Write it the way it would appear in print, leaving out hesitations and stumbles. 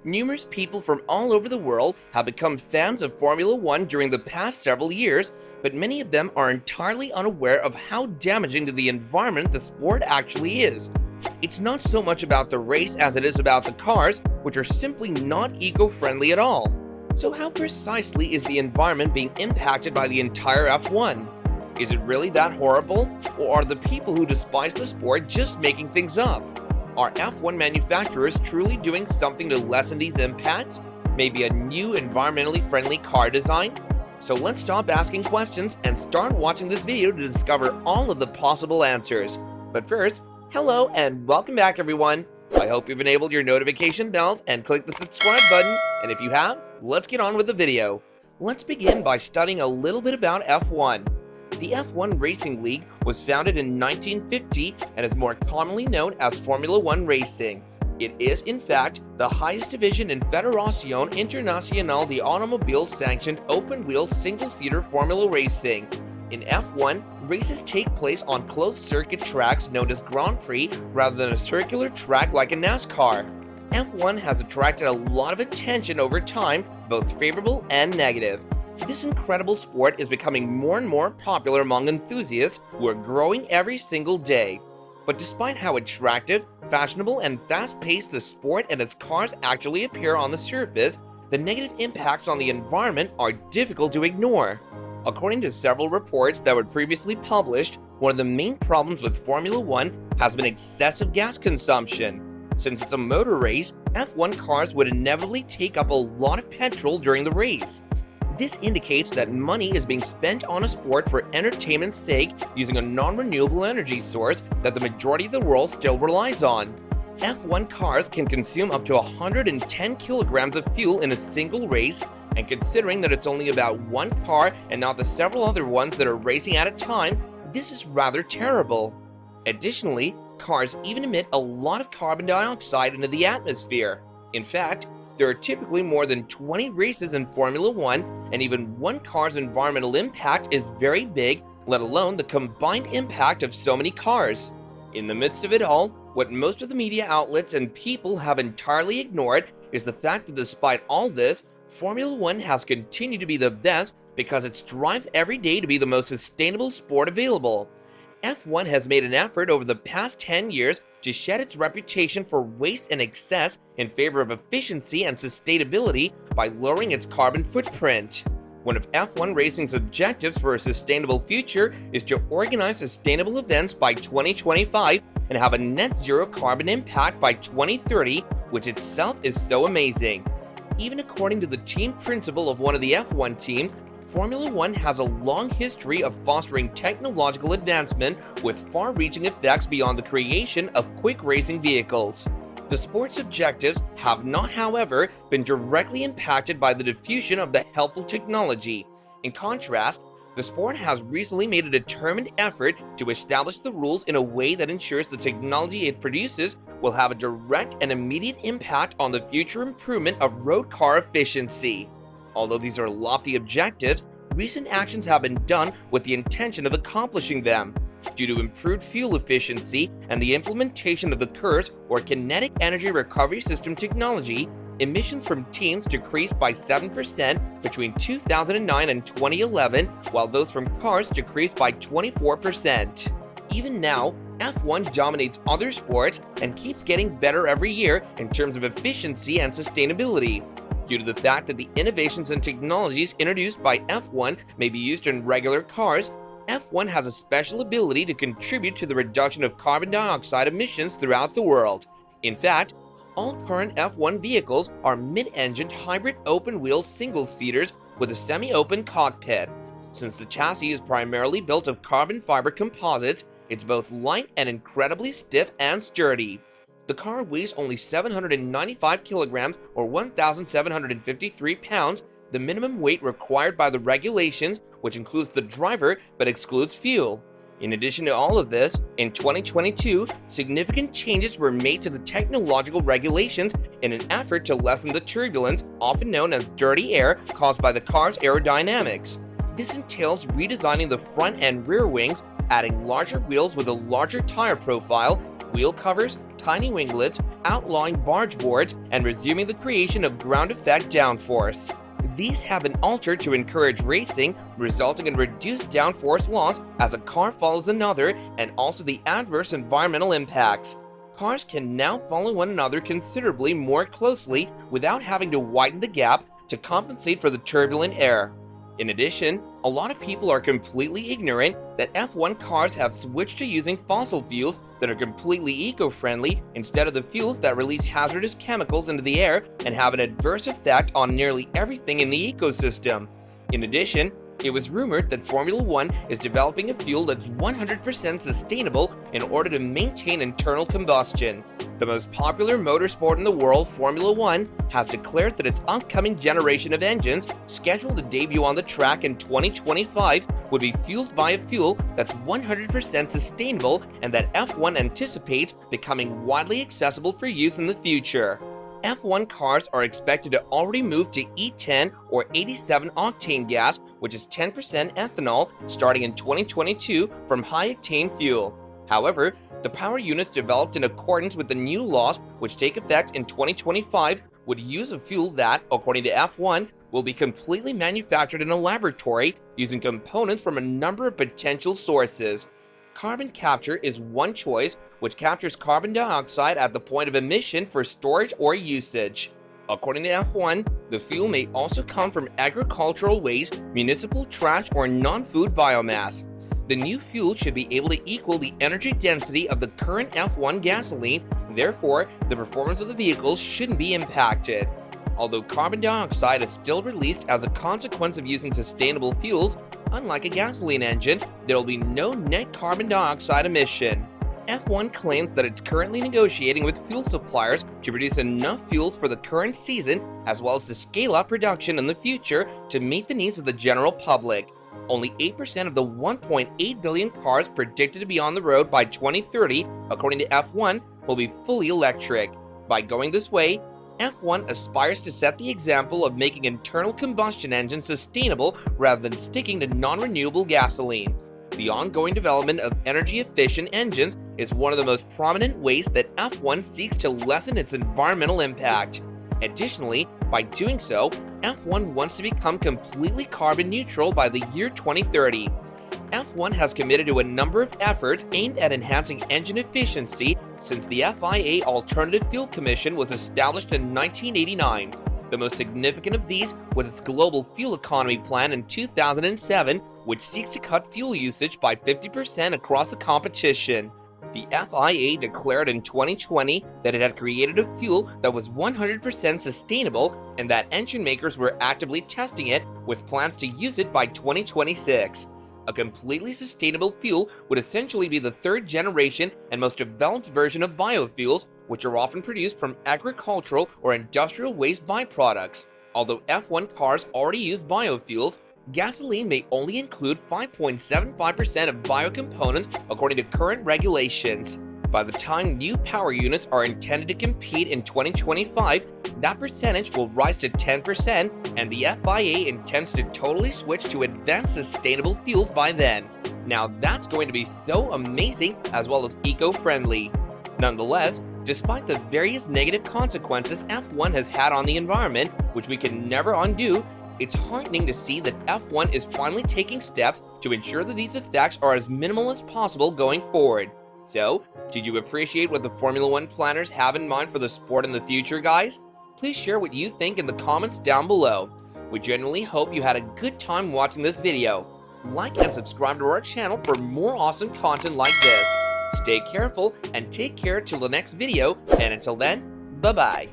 Numerous people from all over the world have become fans of Formula One during the past several years, but many of them are entirely unaware of how damaging to the environment the sport actually is. It's not so much about the race as it is about the cars, which are simply not eco-friendly at all. So how precisely is the environment being impacted by the entire F1? Is it really that horrible? Or are the people who despise the sport just making things up? Are F1 manufacturers truly doing something to lessen these impacts? Maybe a new environmentally friendly car design? So let's stop asking questions and start watching this video to discover all of the possible answers. But first, hello and welcome back everyone. I hope you've enabled your notification bells and clicked the subscribe button, and if you have, let's get on with the video. Let's begin by studying a little bit about F1. The F1 Racing League was founded in 1950 and is more commonly known as Formula One Racing. It is, in fact, the highest division in Federación Internacional de Automóvil sanctioned open-wheel single-seater Formula Racing. In F1, races take place on closed-circuit tracks known as Grand Prix rather than a circular track like a NASCAR. F1 has attracted a lot of attention over time, both favorable and negative. This incredible sport is becoming more and more popular among enthusiasts who are growing every single day. But despite how attractive, fashionable, and fast-paced the sport and its cars actually appear on the surface, the negative impacts on the environment are difficult to ignore. According to several reports that were previously published, one of the main problems with Formula One has been excessive gas consumption. Since it's a motor race, F1 cars would inevitably take up a lot of petrol during the race. This indicates that money is being spent on a sport for entertainment's sake using a non-renewable energy source that the majority of the world still relies on. F1 cars can consume up to 110 kilograms of fuel in a single race, and considering that it's only about one car and not the several other ones that are racing at a time, this is rather terrible. Additionally, cars even emit a lot of carbon dioxide into the atmosphere. In fact, there are typically more than 20 races in Formula One, and even one car's environmental impact is very big, let alone the combined impact of so many cars. In the midst of it all, what most of the media outlets and people have entirely ignored is the fact that despite all this, Formula One has continued to be the best because it strives every day to be the most sustainable sport available. F1 has made an effort over the past 10 years to shed its reputation for waste and excess in favor of efficiency and sustainability by lowering its carbon footprint. One of F1 Racing's objectives for a sustainable future is to organize sustainable events by 2025 and have a net zero carbon impact by 2030, which itself is so amazing. Even according to the team principal of one of the F1 teams, Formula One has a long history of fostering technological advancement with far-reaching effects beyond the creation of quick racing vehicles. The sport's objectives have not, however, been directly impacted by the diffusion of the helpful technology. In contrast, the sport has recently made a determined effort to establish the rules in a way that ensures the technology it produces will have a direct and immediate impact on the future improvement of road car efficiency. Although these are lofty objectives, recent actions have been done with the intention of accomplishing them. Due to improved fuel efficiency and the implementation of the KERS or Kinetic Energy Recovery System technology, emissions from teams decreased by 7% between 2009 and 2011, while those from cars decreased by 24%. Even now, F1 dominates other sports and keeps getting better every year in terms of efficiency and sustainability. Due to the fact that the innovations and technologies introduced by F1 may be used in regular cars, F1 has a special ability to contribute to the reduction of carbon dioxide emissions throughout the world. In fact, all current F1 vehicles are mid-engined hybrid open-wheel single-seaters with a semi-open cockpit. Since the chassis is primarily built of carbon fiber composites, it's both light and incredibly stiff and sturdy. The car weighs only 795 kilograms or 1,753 pounds, the minimum weight required by the regulations, which includes the driver but excludes fuel. In addition to all of this, in 2022, significant changes were made to the technological regulations in an effort to lessen the turbulence, often known as dirty air, caused by the car's aerodynamics. This entails redesigning the front and rear wings, adding larger wheels with a larger tire profile, wheel covers, tiny winglets, outlawing barge boards and resuming the creation of ground effect downforce. These have been altered to encourage racing, resulting in reduced downforce loss as a car follows another, and also the adverse environmental impacts. Cars can now follow one another considerably more closely without having to widen the gap to compensate for the turbulent air. In addition, a lot of people are completely ignorant that F1 cars have switched to using fossil fuels that are completely eco-friendly instead of the fuels that release hazardous chemicals into the air and have an adverse effect on nearly everything in the ecosystem. In addition, it was rumored that Formula 1 is developing a fuel that's 100% sustainable in order to maintain internal combustion. The most popular motorsport in the world, Formula 1, has declared that its upcoming generation of engines, scheduled to debut on the track in 2025, would be fueled by a fuel that's 100% sustainable and that F1 anticipates becoming widely accessible for use in the future. F1 cars are expected to already move to E10 or 87 octane gas, which is 10% ethanol, starting in 2022 from high-octane fuel. However, the power units developed in accordance with the new laws, which take effect in 2025, would use a fuel that, according to F1, will be completely manufactured in a laboratory using components from a number of potential sources. Carbon capture is one choice, which captures carbon dioxide at the point of emission for storage or usage. According to F1, the fuel may also come from agricultural waste, municipal trash, or non-food biomass. The new fuel should be able to equal the energy density of the current F1 gasoline, therefore, the performance of the vehicles shouldn't be impacted. Although carbon dioxide is still released as a consequence of using sustainable fuels, unlike a gasoline engine, there will be no net carbon dioxide emission. F1 claims that it's currently negotiating with fuel suppliers to produce enough fuels for the current season, as well as to scale up production in the future to meet the needs of the general public. Only 8% of the 1.8 billion cars predicted to be on the road by 2030, according to F1, will be fully electric. By going this way, F1 aspires to set the example of making internal combustion engines sustainable rather than sticking to non-renewable gasoline. The ongoing development of energy-efficient engines is one of the most prominent ways that F1 seeks to lessen its environmental impact. Additionally, by doing so, F1 wants to become completely carbon neutral by the year 2030. F1 has committed to a number of efforts aimed at enhancing engine efficiency since the FIA Alternative Fuel Commission was established in 1989. The most significant of these was its Global Fuel Economy Plan in 2007, which seeks to cut fuel usage by 50% across the competition. The FIA declared in 2020 that it had created a fuel that was 100% sustainable and that engine makers were actively testing it with plans to use it by 2026. A completely sustainable fuel would essentially be the third generation and most developed version of biofuels, which are often produced from agricultural or industrial waste byproducts. Although F1 cars already use biofuels, gasoline may only include 5.75% of biocomponents according to current regulations. By the time new power units are intended to compete in 2025, that percentage will rise to 10%, and the FIA intends to totally switch to advanced sustainable fuels by then. Now that's going to be so amazing as well as eco-friendly. Nonetheless, despite the various negative consequences F1 has had on the environment, which we can never undo, it's heartening to see that F1 is finally taking steps to ensure that these effects are as minimal as possible going forward. So, did you appreciate what the Formula 1 planners have in mind for the sport in the future, guys? Please share what you think in the comments down below. We genuinely hope you had a good time watching this video. Like and subscribe to our channel for more awesome content like this. Stay careful and take care till the next video, and until then, bye-bye.